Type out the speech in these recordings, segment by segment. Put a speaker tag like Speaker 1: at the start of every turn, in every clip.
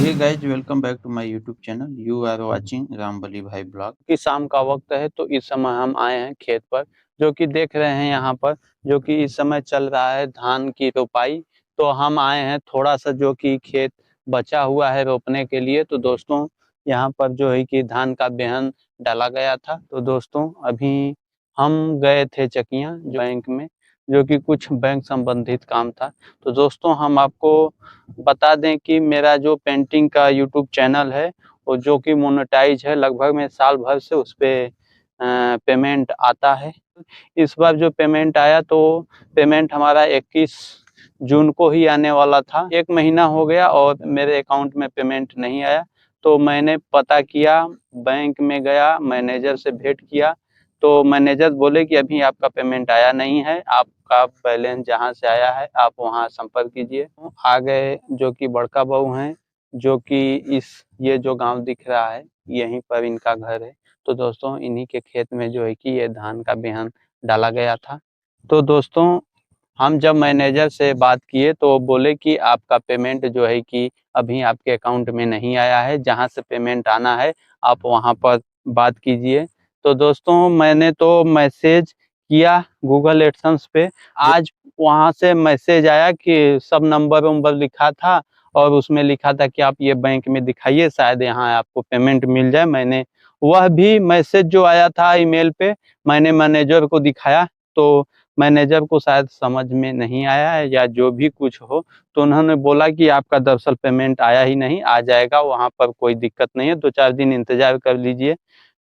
Speaker 1: Hey guys, welcome back to my YouTube channel. You are watching Rambali भाई blog.
Speaker 2: कि शाम का वक्त है तो इस समय हम आए हैं खेत पर, जो कि देख रहे हैं यहाँ पर, जो कि इस समय चल रहा है धान की रोपाई। तो हम आए हैं थोड़ा सा जो कि खेत बचा हुआ है रोपने के लिए। तो दोस्तों यहाँ पर जो है कि धान का बेहन डाला गया था। तो दोस्तों अभी हम गए थे चकिया जो बैंक में, जो कि कुछ बैंक संबंधित काम था। तो दोस्तों हम आपको बता दें कि मेरा जो पेंटिंग का यूट्यूब चैनल है और जो कि मोनेटाइज है, लगभग मैं साल भर से उस पे पेमेंट आता है। इस बार जो पेमेंट आया तो पेमेंट हमारा 21 जून को ही आने वाला था। 1 महीना हो गया और मेरे अकाउंट में पेमेंट नहीं आया। तो मैंने पता किया, बैंक में गया, मैनेजर से भेंट किया। तो मैनेजर बोले कि अभी आपका पेमेंट आया नहीं है, आपका बैलेंस जहाँ से आया है आप वहाँ संपर्क कीजिए। आ गए जो कि बड़का बहू हैं, जो कि ये जो गांव दिख रहा है यहीं पर इनका घर है। तो दोस्तों इन्हीं के खेत में जो है कि ये धान का बिहन डाला गया था। तो दोस्तों हम जब मैनेजर से बात किए तो बोले कि आपका पेमेंट जो है कि अभी आपके अकाउंट में नहीं आया है, जहां से पेमेंट आना है आप वहां पर बात कीजिए। तो दोस्तों मैंने तो मैसेज किया गूगल एडसेंस पे। आज वहां से मैसेज आया कि सब नंबर वंबर लिखा था और उसमें लिखा था कि आप ये बैंक में दिखाइए, शायद यहाँ आपको पेमेंट मिल जाए। मैंने वह भी मैसेज जो आया था ईमेल पे मैंने मैनेजर को दिखाया। तो मैनेजर को शायद समझ में नहीं आया है या जो भी कुछ हो, तो उन्होंने बोला कि आपका दरअसल पेमेंट आया ही नहीं, आ जाएगा, वहाँ पर कोई दिक्कत नहीं है, 2-4 दिन इंतजार कर लीजिए।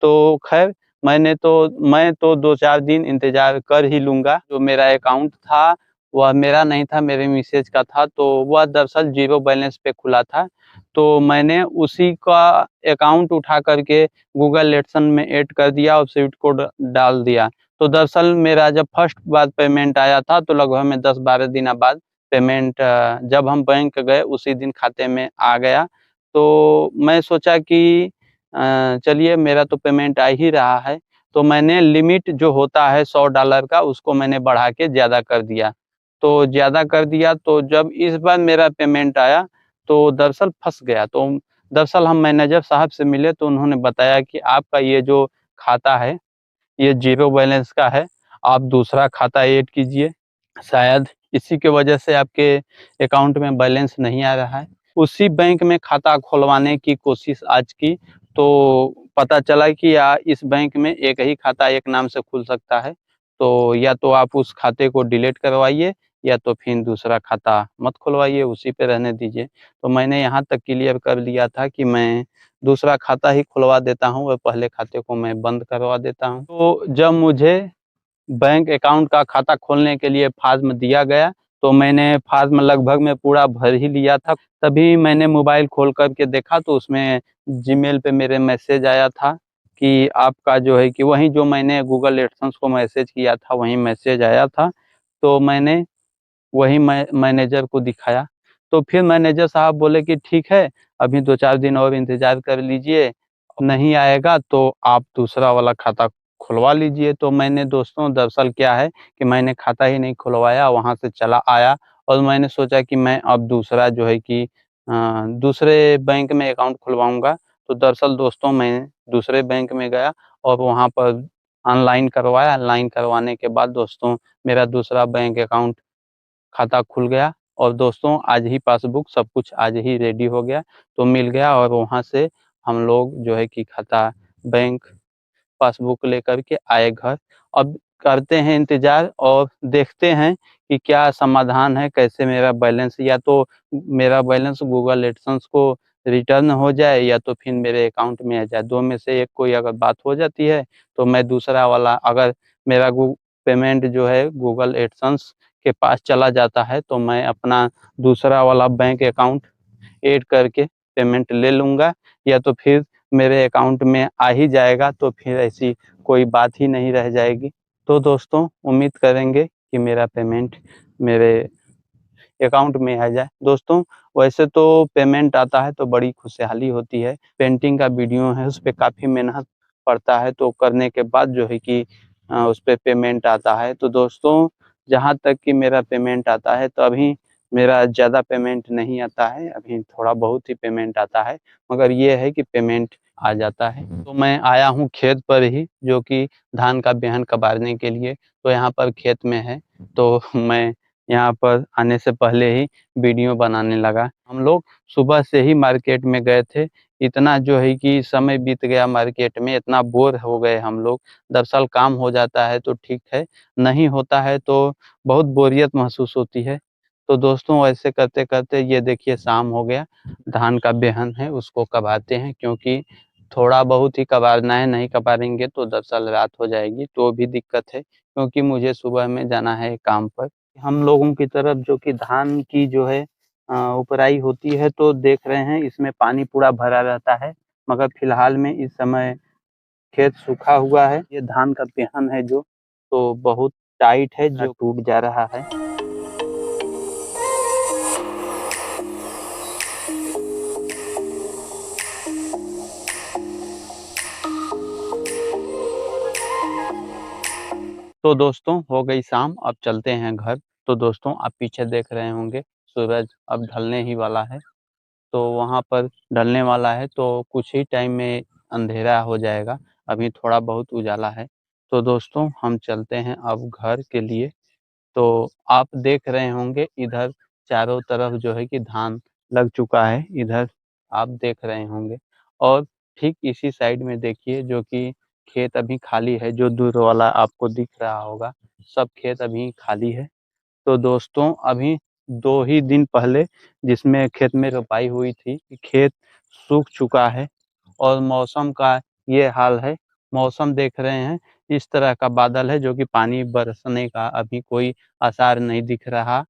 Speaker 2: तो खैर मैं तो 2-4 दिन इंतजार कर ही लूँगा। जो मेरा अकाउंट था वह मेरा नहीं था, मेरे मिसेज का था। तो वह दरअसल ज़ीरो बैलेंस पे खुला था। तो मैंने उसी का अकाउंट उठा करके गूगल एडसेंस में ऐड कर दिया और स्विफ्ट कोड डाल दिया। तो दरअसल मेरा जब फर्स्ट बार पेमेंट आया था तो लगभग में 10-12 दिन बाद पेमेंट जब हम बैंक गए उसी दिन खाते में आ गया। तो मैं सोचा कि चलिए मेरा तो पेमेंट आ ही रहा है, तो मैंने लिमिट जो होता है $100 का उसको मैंने बढ़ा के ज़्यादा कर दिया। तो ज़्यादा कर दिया तो जब इस बार मेरा पेमेंट आया तो दरअसल फँस गया। तो दरअसल हम मैनेजर साहब से मिले तो उन्होंने बताया कि आपका ये जो खाता है ये ज़ीरो बैलेंस का है, आप दूसरा खाता ऐड कीजिए, शायद इसी की वजह से आपके अकाउंट में बैलेंस नहीं आ रहा है। उसी बैंक में खाता खुलवाने की कोशिश आज की, तो पता चला कि इस बैंक में एक ही खाता एक नाम से खुल सकता है। तो या तो आप उस खाते को डिलीट करवाइए या तो फिर दूसरा खाता मत खुलवाइए, उसी पे रहने दीजिए। तो मैंने यहाँ तक क्लियर कर लिया था कि मैं दूसरा खाता ही खुलवा देता हूँ और पहले खाते को मैं बंद करवा देता हूँ। तो जब मुझे बैंक अकाउंट का खाता खोलने के लिए फ़ॉर्म दिया गया, तो मैंने फ़ॉर्म लगभग में पूरा भर ही लिया था। तभी मैंने मोबाइल खोल कर के देखा तो उसमें जीमेल पे मेरे मैसेज आया था कि आपका जो है कि वहीं जो मैंने गूगल एडसेंस को मैसेज किया था वहीं मैसेज आया था। तो मैंने वही मैनेजर को दिखाया। तो फिर मैनेजर साहब बोले कि ठीक है, अभी 2-4 दिन और इंतज़ार कर लीजिए, नहीं आएगा तो आप दूसरा वाला खाता खुलवा लीजिए। तो मैंने दोस्तों दरअसल क्या है कि मैंने खाता ही नहीं खुलवाया, वहाँ से चला आया और मैंने सोचा कि मैं अब दूसरा जो है कि दूसरे बैंक में अकाउंट खुलवाऊँगा। तो दरअसल दोस्तों मैं दूसरे बैंक में गया और वहाँ पर ऑनलाइन करवाया। ऑनलाइन करवाने के बाद दोस्तों मेरा दूसरा बैंक अकाउंट खाता खुल गया और दोस्तों आज ही पासबुक सब कुछ आज ही रेडी हो गया, तो मिल गया और वहाँ से हम लोग जो है कि खाता बैंक पासबुक लेकर के आए घर। अब करते हैं इंतज़ार और देखते हैं कि क्या समाधान है, कैसे मेरा बैलेंस या तो मेरा बैलेंस गूगल एडसेंस को रिटर्न हो जाए या तो फिर मेरे अकाउंट में आ जाए। 2 में से एक कोई अगर बात हो जाती है तो मैं दूसरा वाला, अगर मेरा गू पेमेंट जो है गूगल एडसेंस के पास चला जाता है तो मैं अपना दूसरा वाला बैंक अकाउंट ऐड करके पेमेंट ले लूँगा, या तो फिर मेरे अकाउंट में आ ही जाएगा तो फिर ऐसी कोई बात ही नहीं रह जाएगी। तो दोस्तों उम्मीद करेंगे कि मेरा पेमेंट मेरे अकाउंट में आ जाए। दोस्तों वैसे तो पेमेंट आता है तो बड़ी खुशहाली होती है। पेंटिंग का वीडियो है उस पे काफ़ी मेहनत पड़ता है, तो करने के बाद जो है कि उस पे पेमेंट आता है। तो दोस्तों जहाँ तक कि मेरा पेमेंट आता है तो अभी मेरा ज़्यादा पेमेंट नहीं आता है, अभी थोड़ा बहुत ही पेमेंट आता है, मगर ये है कि पेमेंट आ जाता है। तो मैं आया हूँ खेत पर ही, जो कि धान का बिहन कबाड़ने के लिए, तो यहाँ पर खेत में है, तो मैं यहाँ पर आने से पहले ही वीडियो बनाने लगा। हम लोग सुबह से ही मार्केट में गए थे, इतना जो है कि समय बीत गया मार्केट में, इतना बोर हो गए हम लोग। दरअसल काम हो जाता है तो ठीक है, नहीं होता है तो बहुत बोरियत महसूस होती है। तो दोस्तों ऐसे करते-करते ये देखिए शाम हो गया, धान का बिहन है उसको कबाते हैं, क्योंकि थोड़ा बहुत ही कबाड़ना है, नहीं कबाड़ेंगे तो दरअसल रात हो जाएगी, तो भी दिक्कत है, क्योंकि मुझे सुबह में जाना है काम पर। हम लोगों की तरफ जो कि धान की जो है उपराई होती है, तो देख रहे हैं इसमें पानी पूरा भरा रहता है, मगर फिलहाल में इस समय खेत सूखा हुआ है। ये धान का बिहन है जो, तो बहुत टाइट है, जो टूट जा रहा है। तो दोस्तों हो गई शाम, अब चलते हैं घर। तो दोस्तों आप पीछे देख रहे होंगे सूरज अब ढलने ही वाला है, तो वहाँ पर ढलने वाला है, तो कुछ ही टाइम में अंधेरा हो जाएगा, अभी थोड़ा बहुत उजाला है। तो दोस्तों हम चलते हैं अब घर के लिए। तो आप देख रहे होंगे इधर चारों तरफ जो है कि धान लग चुका है, इधर आप देख रहे होंगे, और ठीक इसी साइड में देखिए जो कि खेत अभी खाली है, जो दूर वाला आपको दिख रहा होगा, सब खेत अभी खाली है। तो दोस्तों अभी 2 ही दिन पहले जिसमें खेत में रोपाई हुई थी, खेत सूख चुका है और मौसम का ये हाल है। मौसम देख रहे हैं, इस तरह का बादल है जो कि पानी बरसने का अभी कोई आसार नहीं दिख रहा।